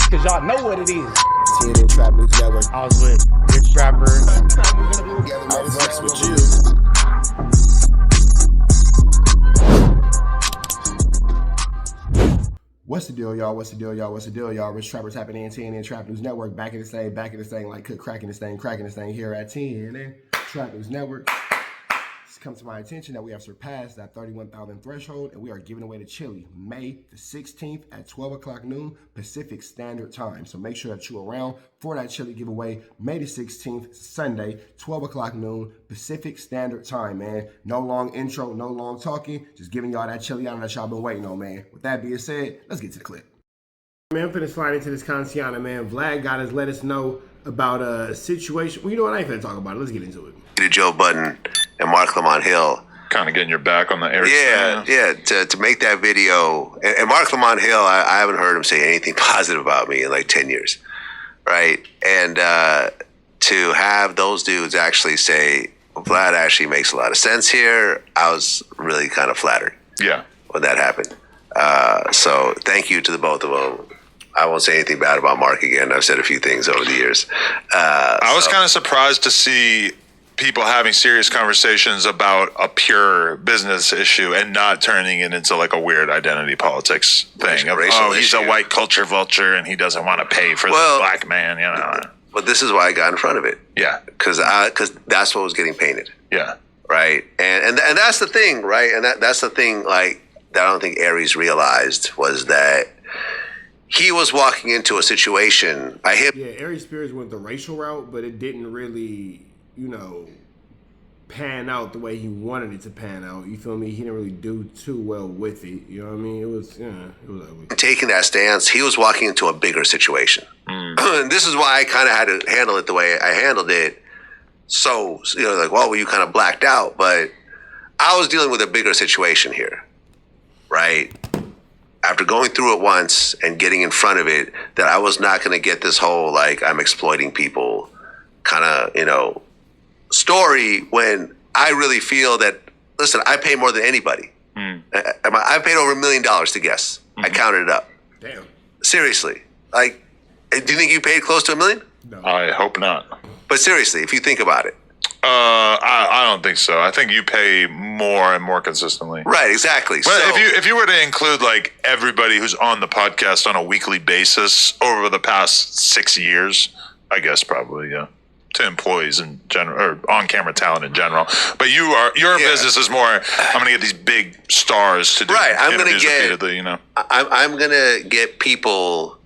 cause y'all know what it is. TNN Trap News Network. I was with Rich Trapper. I flex with you. What's the deal, y'all? What's the deal, y'all? What's the deal, y'all? Rich Trapper's happening in TNN Trap News Network. Back in this thing, like cook cracking this thing here at TNN Trap News Network. It's come to my attention that we have surpassed that 31,000 threshold, and we are giving away the chili May the 16th at 12 o'clock noon Pacific Standard Time. So make sure that you're around for that chili giveaway May the 16th, Sunday, 12 o'clock noon Pacific Standard Time, man. No long intro, no long talking, just giving y'all that chili out that y'all been waiting on, man. With that being said, let's get to the clip. Man, I'm finna slide into this Consiana, man. Vlad got us let us know about a situation. Well, you know what? I ain't finna talk about it. Let's get into it. Joe Budden and Mark Lamont Hill. Kind of getting your back on the air. Yeah. To make that video. And Mark Lamont Hill, I haven't heard him say anything positive about me in like 10 years. Right? And to have those dudes actually say, Vlad actually makes a lot of sense here, I was really kind of flattered. Yeah. When that happened. So thank you to the both of them. I won't say anything bad about Mark again. I've said a few things over the years. I was kind of surprised to see people having serious conversations about a pure business issue and not turning it into like a weird identity politics thing. He's a white culture vulture and he doesn't want to pay for the black man, you know. But this is why I got in front of it. Yeah. Because that's what was getting painted. Yeah. Right. And that's the thing, right? And that's the thing, like, that I don't think Aries realized was that he was walking into a situation. Yeah, Aries Spears went the racial route, but it didn't really, pan out the way he wanted it to pan out. You feel me? He didn't really do too well with it. You know what I mean? It was ugly. Taking that stance, he was walking into a bigger situation. And this is why I kind of had to handle it the way I handled it. So, well, you kind of blacked out, but I was dealing with a bigger situation here, right? After going through it once and getting in front of it, that I was not going to get this whole, like, I'm exploiting people kind of, story when I really feel that, listen, I pay more than anybody. I paid over $1 million to guess. I counted it up. Damn. Seriously. Like, do you think you paid close to $1 million? No. I hope not. But seriously, if you think about it. I don't think so. I think you pay more and more consistently. Right, exactly. But if you were to include like everybody who's on the podcast on a weekly basis over the past 6 years, I guess probably, yeah. To employees in general, or on-camera talent in general, but your business is more. I'm going to get these big stars to do. Right, I'm going to get. Repeatedly, I'm going to get people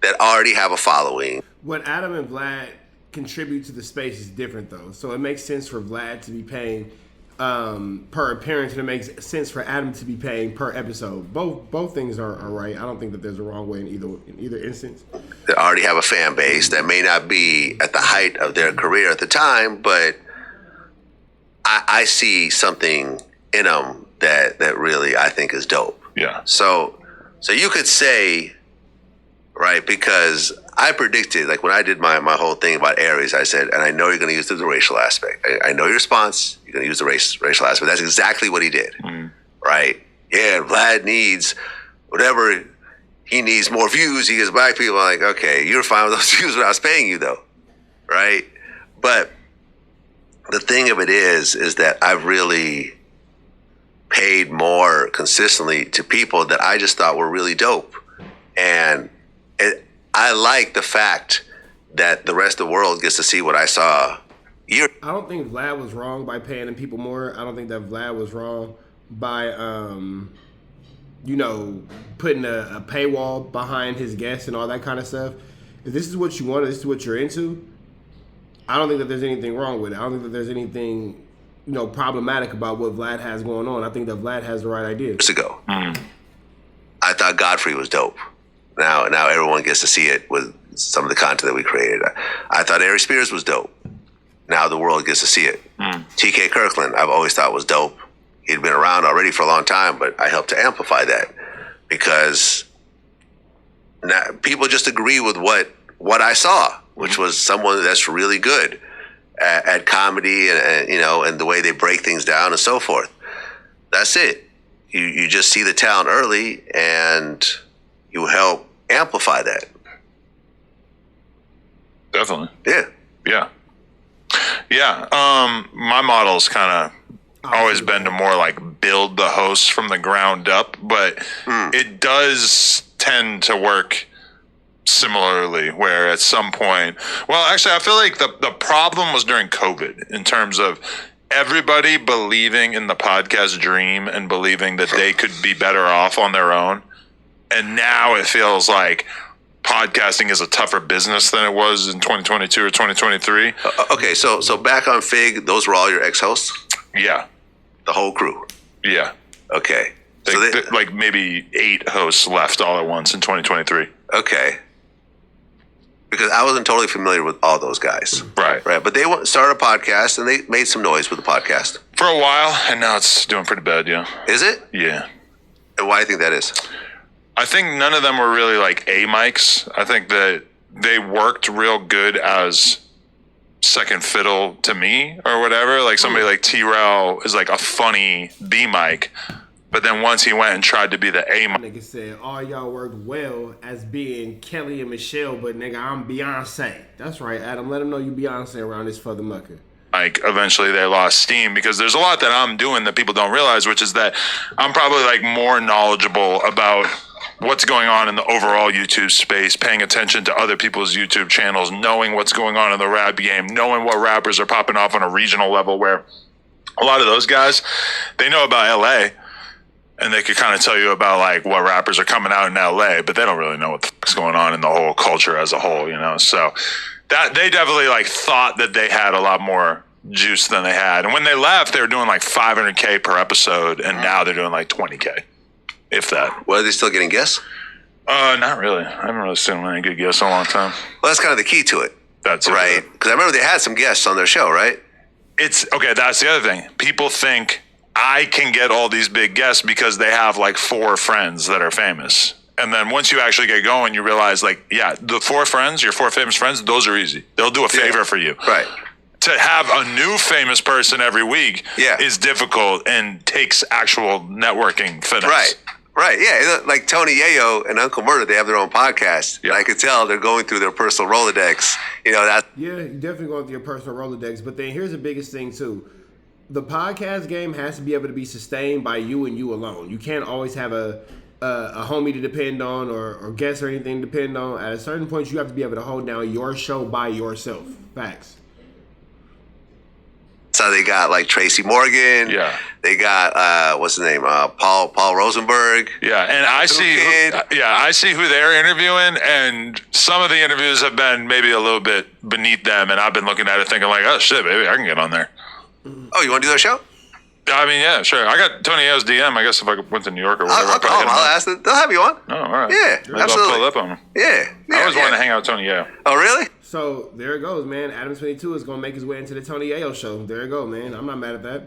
that already have a following. What Adam and Vlad contribute to the space is different, though. So it makes sense for Vlad to be paying per appearance, and it makes sense for Adam to be paying per episode. Both things are right. I don't think that there's a wrong way in either instance. They already have a fan base that may not be at the height of their career at the time, but I see something in them that really I think is dope. Yeah. So you could say, right, because I predicted, like when I did my whole thing about Aries, I said, and I know you're going to use the racial aspect. I know your response. You're going to use the racial aspect. That's exactly what he did, right? Yeah, Vlad needs whatever he needs, more views. He gets black people. I'm like, okay, you're fine with those views when I was paying you, though, right? But the thing of it is that I've really paid more consistently to people that I just thought were really dope, and I like the fact that the rest of the world gets to see what I saw. I don't think Vlad was wrong by paying them people more. I don't think that Vlad was wrong by, putting a paywall behind his guests and all that kind of stuff. If this is what you want, this is what you're into, I don't think that there's anything wrong with it. I don't think that there's anything, problematic about what Vlad has going on. I think that Vlad has the right idea. Years ago, I thought Godfrey was dope. Now everyone gets to see it with some of the content that we created. I thought Aries Spears was dope. Now the world gets to see it. TK Kirkland, I've always thought was dope. He'd been around already for a long time, but I helped to amplify that because now people just agree with what I saw, which was someone that's really good at comedy and the way they break things down and so forth. That's it. You just see the talent early and you help amplify that. definitely. Yeah. My model's kind of always been to more like build the host from the ground up, but it does tend to work similarly, where at some point, well, actually, I feel like the problem was during COVID in terms of everybody believing in the podcast dream and believing that they could be better off on their own. And now it feels like podcasting is a tougher business than it was in 2022 or 2023. Okay, so back on Fig, those were all your ex-hosts? Yeah. The whole crew? Yeah. Okay. Like maybe 8 hosts left all at once in 2023. Okay. Because I wasn't totally familiar with all those guys. Right. But they started a podcast, and they made some noise with the podcast. For a while, and now it's doing pretty bad, yeah. Is it? Yeah. And why do you think that is? I think none of them were really like A mics. I think that they worked real good as second fiddle to me or whatever. Like somebody like T-Rail is like a funny B mic. But then once he went and tried to be the A mic. Nigga said, all y'all worked well as being Kelly and Michelle, but nigga, I'm Beyonce. That's right, Adam. Let them know you Beyonce around this further mucker. Like eventually they lost steam because there's a lot that I'm doing that people don't realize, which is that I'm probably like more knowledgeable about what's going on in the overall YouTube space, paying attention to other people's YouTube channels, knowing what's going on in the rap game, knowing what rappers are popping off on a regional level, where a lot of those guys, they know about LA and they could kind of tell you about like what rappers are coming out in LA, but they don't really know what the fuck's going on in the whole culture as a whole, you know? So that they definitely like thought that they had a lot more juice than they had. And when they left, they were doing like 500K per episode, and now they're doing like 20K. If that. Well, are they still getting guests? Not really. I haven't really seen any good guests in a long time. Well, that's kind of the key to it. That's it. Right? Because I remember they had some guests on their show, right? It's okay. That's the other thing. People think I can get all these big guests because they have like 4 friends that are famous. And then once you actually get going, you realize like, yeah, the 4 friends, your 4 famous friends, those are easy. They'll do a favor for you. Right. To have a new famous person every week is difficult and takes actual networking finesse. Right, yeah. Like Tony Yayo and Uncle Murder, they have their own podcast. Yeah. And I could tell they're going through their personal Rolodex. You know, that. Yeah, you're definitely going through your personal Rolodex. But then here's the biggest thing, too. The podcast game has to be able to be sustained by you and you alone. You can't always have a homie to depend on or guests or anything to depend on. At a certain point, you have to be able to hold down your show by yourself. Facts. So they got like Tracy Morgan. Yeah. They got what's his name? Paul Rosenberg. Yeah, and I see who they're interviewing, and some of the interviews have been maybe a little bit beneath them, and I've been looking at it thinking like, oh shit, maybe I can get on there. Oh, you want to do that show? I mean, yeah, sure. I got Tony Ayo's DM. I guess if I went to New York or whatever, I'll call him. I'll ask them. They'll have you on. Oh, all right. Yeah, maybe absolutely. I'll pull up on him. Yeah. I always wanted to hang out with Tony Ayo. Oh, really? So there it goes, man. ADAM22 is going to make his way into the Tony Ayo show. There it go, man. I'm not mad at that.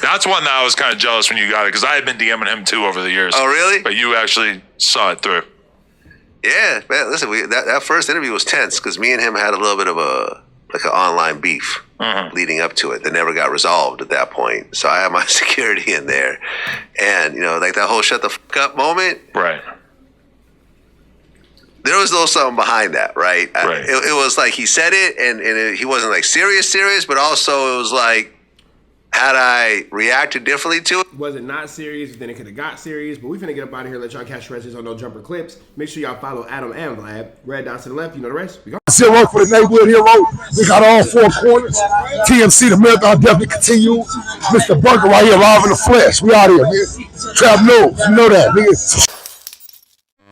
That's one that I was kind of jealous when you got it, because I had been DMing him too over the years. Oh, really? But you actually saw it through. Yeah, man. Listen, that first interview was tense because me and him had a little bit of an online beef leading up to it that never got resolved at that point. So I had my security in there, and you know, like that whole shut the fuck up moment. Right. There was a little something behind that, right? Right. It was like he said it, and he wasn't like serious, but also it was like, had I reacted differently to it? Was it not serious? Then it could have got serious. But we finna get up out of here. Let y'all catch the rest on No Jumper Clips. Make sure y'all follow Adam and Vlad. Red dots to the left. You know the rest. We go. Zero for the neighborhood hero. We got all 4 corners. TMC, the marathon definitely continue. Mr. Bunker right here, live in the flesh. We out here, nigga. Trap knows. You know that, nigga.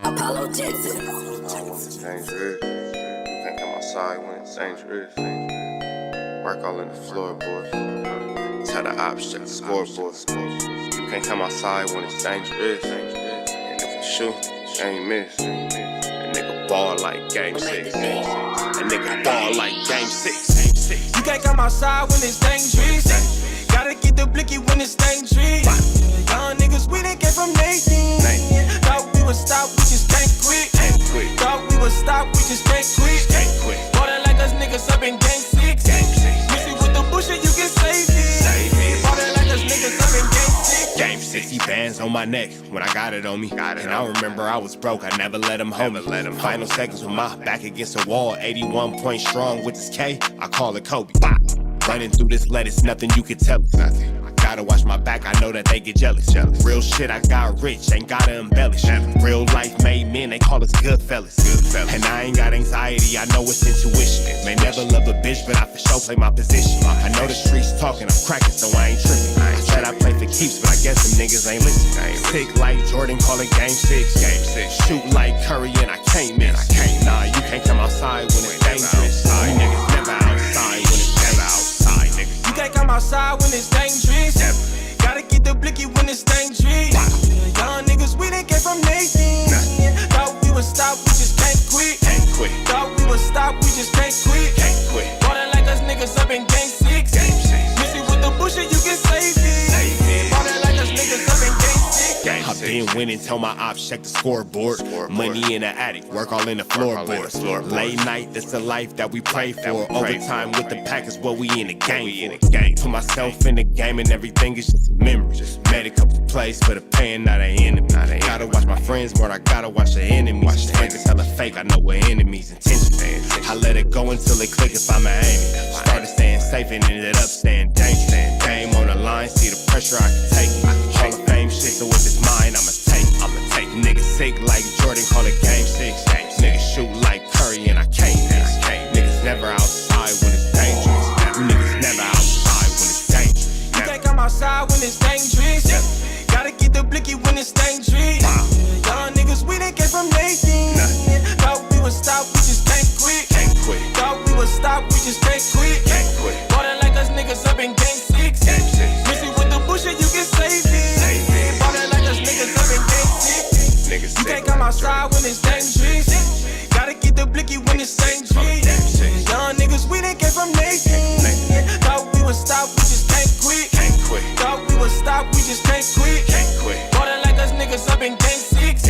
Apollo Jackson. Dangerous. You can't come outside when it's dangerous. Work all in the floorboard. Tell the ops check the scoreboard. You can't come outside when it's dangerous. And if you shoot, you ain't miss. A nigga ball like game 6. A nigga ball like game 6. You can't come outside when it's dangerous. Gotta get the blicky when it's dangerous. Young niggas, we done came from Nathan. Thought we would stop, we just can't quit. Thought we would stop, we just can't quit. Ballin' like us niggas up in game 6. Miss it with the bullshit, you can save it. Ballin' like us niggas up in game 6. Game 60 bands hands on my neck when I got it on me. And I remember I was broke, I never let them hold me. Final seconds with my back against the wall, 81 point strong with this K, I call it Kobe. Running through this lettuce, nothing you can tell us. Gotta watch my back, I know that they get jealous. Real shit, I got rich, ain't gotta embellish. Real life made men, they call us good fellas. And I ain't got anxiety, I know it's intuition. May never love a bitch, but I for sure play my position. I know the streets talking, I'm cracking, so I ain't tripping. I said I play for keeps, but I guess them niggas ain't listening. Sick like Jordan, call it game 6. Shoot like Curry and I can't miss. Nah, you can't come outside when it's dangerous. You niggas never outside when it's outside, niggas. You can't come outside when it's dangerous. Gotta get the blicky when it's dangerous. Young niggas, we didn't get from Nathan. Thought we would stop, we just can't quit. Thought we would stop, we just can't quit. Ballin' like us niggas up in game 6. Missy with the bullshit, you can save it. Ballin' like us niggas up in game 6. I've been winning, tell my ops check the scoreboard. Money in the attic, work all in the floorboards. Late night, that's the life that we pray for. Overtime with the pack is what we in the game for. Put myself in the game and everything is just a memory. Made a couple plays for the pain, not an enemy. Gotta watch my friends more, I gotta watch the enemies. Friends tell a fake, I know what enemies intentions. I let it go until it click if I'm an aiming. Started staying safe and ended up staying dangerous. Game on the line, see the pressure I can take. Hall of Fame shit, so with this mind, I'ma take. Niggas sick like Jordan, call it game 6. Niggas shoot like Curry and I can't miss. Niggas never outside when it's dangerous. Niggas never outside when it's dangerous. You can't come outside when it's dangerous. Gotta get the blicky when it's dangerous. Young niggas, we didn't get from Nathan. Thought we would stop, we just can't quit. Thought we would stop, we just can't quit. Ballin' like us niggas up in game 6. Missy with the bullshit, you can save it. Ballin' like us niggas up in game 6. You can't come outside when it's dangerous. Gotta get the blicky when it's dangerous. Young niggas, we didn't get from Nathan. Thought we would stop, we just can't quit. Thought we would stop, we just can't quit. Ballin' like us niggas up in game 6.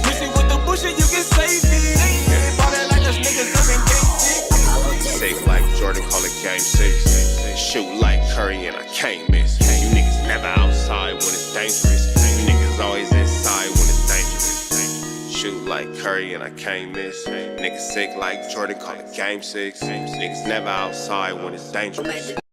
Missy with the bullshit, you can save it. Ballin' like us niggas up in game 6. Sick like Jordan, call it game 6. Shoot like Curry and I can't miss. You niggas never outside when it's dangerous. You niggas always inside when it's dangerous. Shoot like Curry and I can't miss. Niggas sick like Jordan, call it game 6. Niggas never outside when it's dangerous.